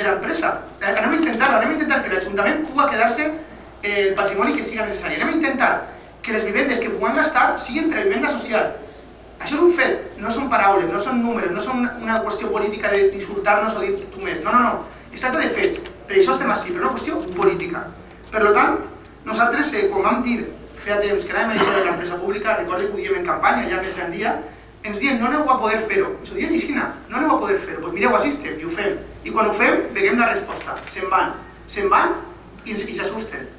de l'empresa. Anem a intentar que l'Ajuntament pugui quedar-se el patrimoni que siga necessari. Anem a intentar que les vivendes que puguem gastar siguin per a vivenda social. Això és un fet, no són paraules, no són números, no són una qüestió política d'insultar-nos o dir-tu més. No. Es tracta de fets. Per això estem així, per una qüestió política. Per tant, nosaltres, quan vam dir feia temps que anàvem a dir de l'empresa pública, recordo que ho diem en campanya, ja més Gandia, ens diuen no aneu a poder fer-ho. Ens ho diuen aixina, no aneu a poder fer-ho. Doncs mireu, així estem i ho fem. I quan ho fem, veiem la resposta. Se'n van i s'assusten.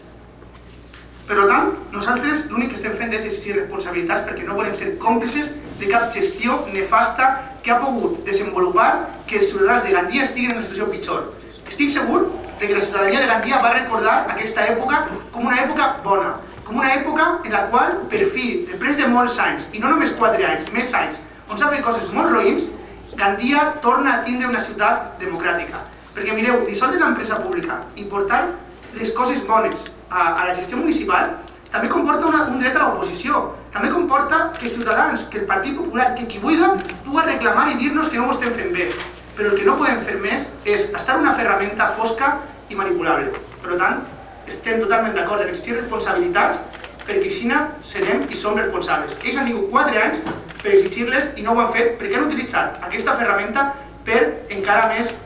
Per tant, nosaltres l'únic que estem fent és exigir responsabilitats perquè no volem ser còmplices de cap gestió nefasta que ha pogut desenvolupar que els ciutadans de Gandia estiguin en una situació pitjor. Estic segur que la ciutadania de Gandia va recordar aquesta època com una època bona, com una època en la qual, per fi, després de molts anys, i no només 4 anys, més anys, on s'han fet coses molt roïns, Gandia torna a tindre una ciutat democràtica. Perquè mireu, dissoldre l'empresa pública i portar les coses bones a la gestió municipal també comporta un dret a l'oposició. També comporta que Ciutadans, que el Partit Popular, que qui vulgui, pugui reclamar i dir-nos que no ho estem fent bé. Però el que no podem fer més és estar una ferramenta fosca i manipulable. Per tant, estem totalment d'acord en exigir responsabilitats perquè així serem i som responsables. Ells han tingut 4 anys per exigir-les i no ho han fet perquè han utilitzat aquesta ferramenta per encara més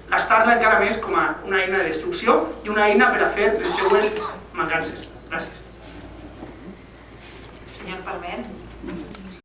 gastar-la encara més com a una eina de destrucció i una eina per a fer les seues mancances. Gràcies.